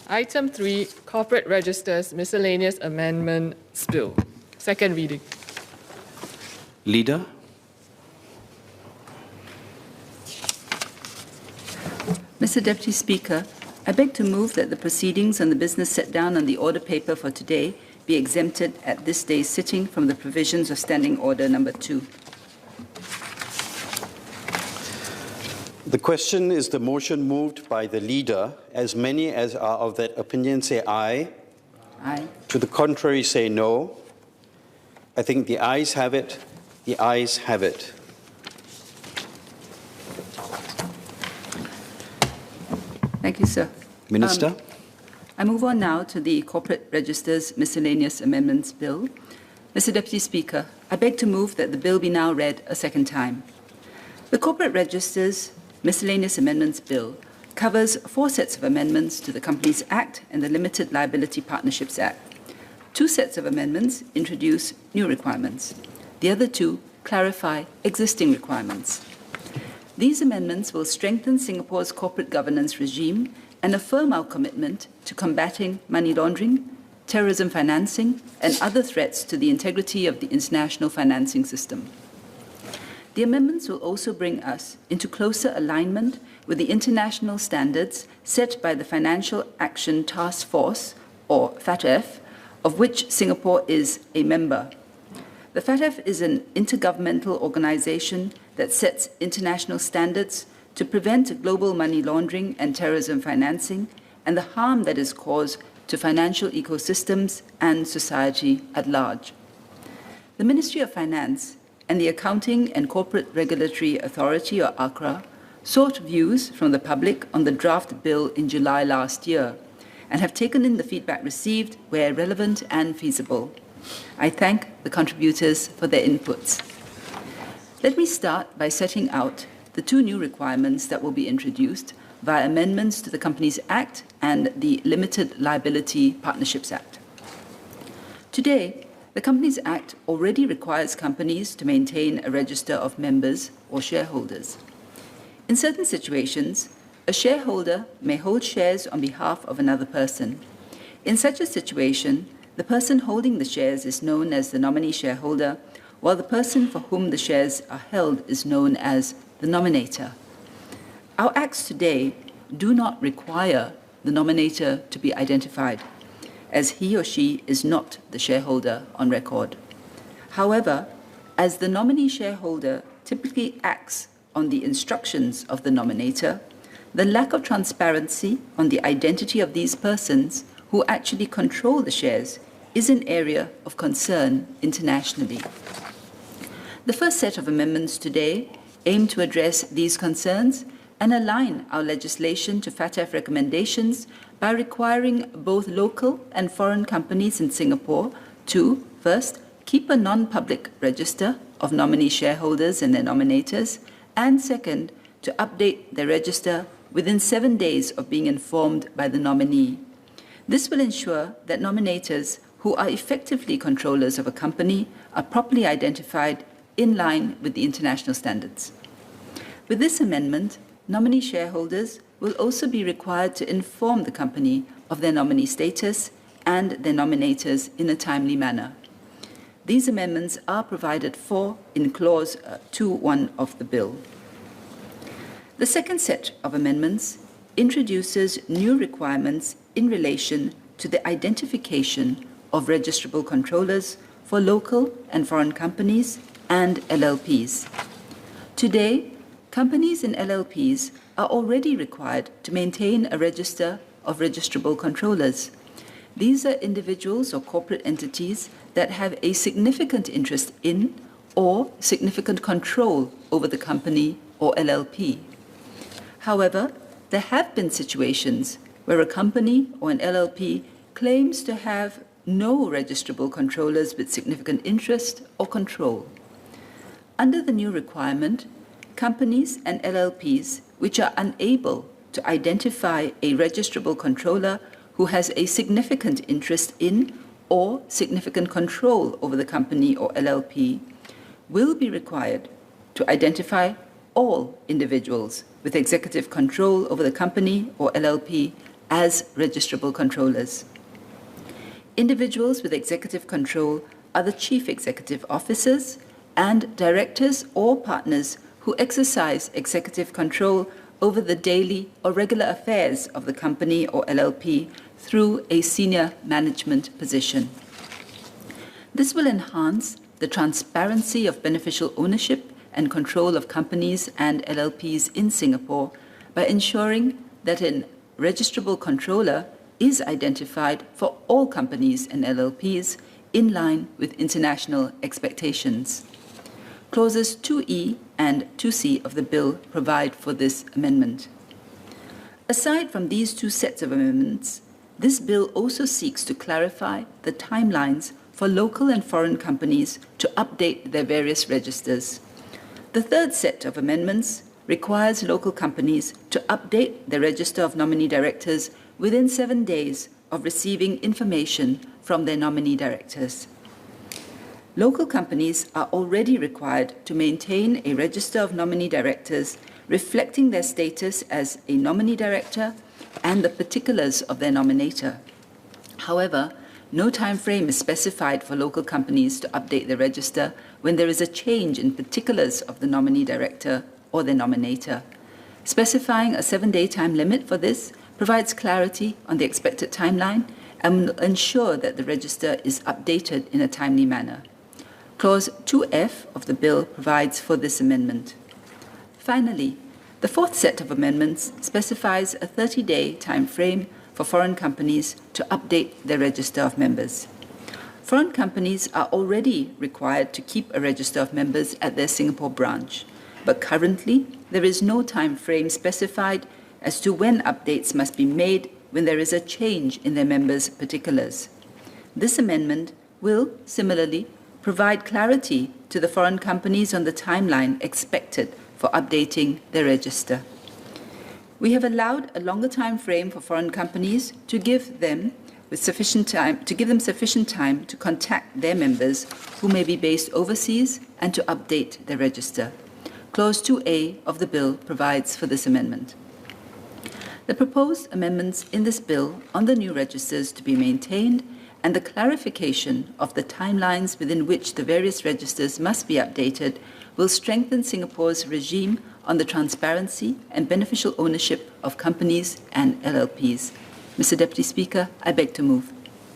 Item 3, Corporate Registers Miscellaneous Amendments Bill. Second reading. Leader. Mr. Deputy Speaker, I beg to move that the proceedings on the business set down on the order paper for today be exempted at this day's sitting from the provisions of Standing Order Number 2. The question is the motion moved by the leader. As many as are of that opinion say aye. Aye. To the contrary say no. I think the ayes have it. The ayes have it. Thank you, sir. Minister. I move on now to the Corporate Registers Miscellaneous Amendments Bill. Mr. Deputy Speaker, I beg to move that the bill be now read a second time. The Corporate Registers Miscellaneous Amendments Bill covers 4 sets of amendments to the Companies Act and the Limited Liability Partnerships Act. 2 sets of amendments introduce new requirements. The other 2 clarify existing requirements. These amendments will strengthen Singapore's corporate governance regime and affirm our commitment to combating money laundering, terrorism financing, and other threats to the integrity of the international financing system. The amendments will also bring us into closer alignment with the international standards set by the Financial Action Task Force, or FATF, of which Singapore is a member. The FATF is an intergovernmental organization that sets international standards to prevent global money laundering and terrorism financing and the harm that is caused to financial ecosystems and society at large. The Ministry of Finance and the Accounting and Corporate Regulatory Authority, or ACRA, sought views from the public on the draft bill in July last year and have taken in the feedback received where relevant and feasible. I thank the contributors for their inputs. Let me start by setting out the 2 new requirements that will be introduced via amendments to the Companies Act and the Limited Liability Partnerships Act. Today, the Companies Act already requires companies to maintain a register of members or shareholders. In certain situations, a shareholder may hold shares on behalf of another person. In such a situation, the person holding the shares is known as the nominee shareholder, while the person for whom the shares are held is known as the nominator. Our acts today do not require the nominator to be identified, as he or she is not the shareholder on record. However, as the nominee shareholder typically acts on the instructions of the nominator, the lack of transparency on the identity of these persons who actually control the shares is an area of concern internationally. The first set of amendments today aim to address these concerns and align our legislation to FATF recommendations by requiring both local and foreign companies in Singapore to, first, keep a non-public register of nominee shareholders and their nominators, and second, to update their register within 7 days of being informed by the nominee. This will ensure that nominators who are effectively controllers of a company are properly identified in line with the international standards. With this amendment, nominee shareholders will also be required to inform the company of their nominee status and their nominators in a timely manner. These amendments are provided for in Clause 2.1 of the bill. The second set of amendments introduces new requirements in relation to the identification of registrable controllers for local and foreign companies and LLPs. Today, companies and LLPs are already required to maintain a register of registrable controllers. These are individuals or corporate entities that have a significant interest in or significant control over the company or LLP. However, there have been situations where a company or an LLP claims to have no registrable controllers with significant interest or control. Under the new requirement, companies and LLPs which are unable to identify a registrable controller who has a significant interest in or significant control over the company or LLP will be required to identify all individuals with executive control over the company or LLP as registrable controllers. Individuals with executive control are the chief executive officers and directors or partners who exercise executive control over the daily or regular affairs of the company or LLP through a senior management position. This will enhance the transparency of beneficial ownership and control of companies and LLPs in Singapore by ensuring that a registrable controller is identified for all companies and LLPs in line with international expectations. Clauses 2E and 2C of the bill provide for this amendment. Aside from these two sets of amendments, this bill also seeks to clarify the timelines for local and foreign companies to update their various registers. The third set of amendments requires local companies to update the register of nominee directors within 7 days of receiving information from their nominee directors. Local companies are already required to maintain a register of nominee directors reflecting their status as a nominee director and the particulars of their nominator. However, no time frame is specified for local companies to update the register when there is a change in particulars of the nominee director or their nominator. Specifying a 7-day time limit for this provides clarity on the expected timeline and will ensure that the register is updated in a timely manner. Clause 2F of the bill provides for this amendment. Finally, the fourth set of amendments specifies a 30-day time frame for foreign companies to update their register of members. Foreign companies are already required to keep a register of members at their Singapore branch, but currently there is no time frame specified as to when updates must be made when there is a change in their members' particulars. This amendment will, similarly, provide clarity to the foreign companies on the timeline expected for updating their register. We have allowed a longer time frame for foreign companies to give them sufficient time to contact their members who may be based overseas and to update their register. Clause 2A of the bill provides for this amendment. The proposed amendments in this bill on the new registers to be maintained and the clarification of the timelines within which the various registers must be updated will strengthen Singapore's regime on the transparency and beneficial ownership of companies and LLPs. Mr. Deputy Speaker, I beg to move.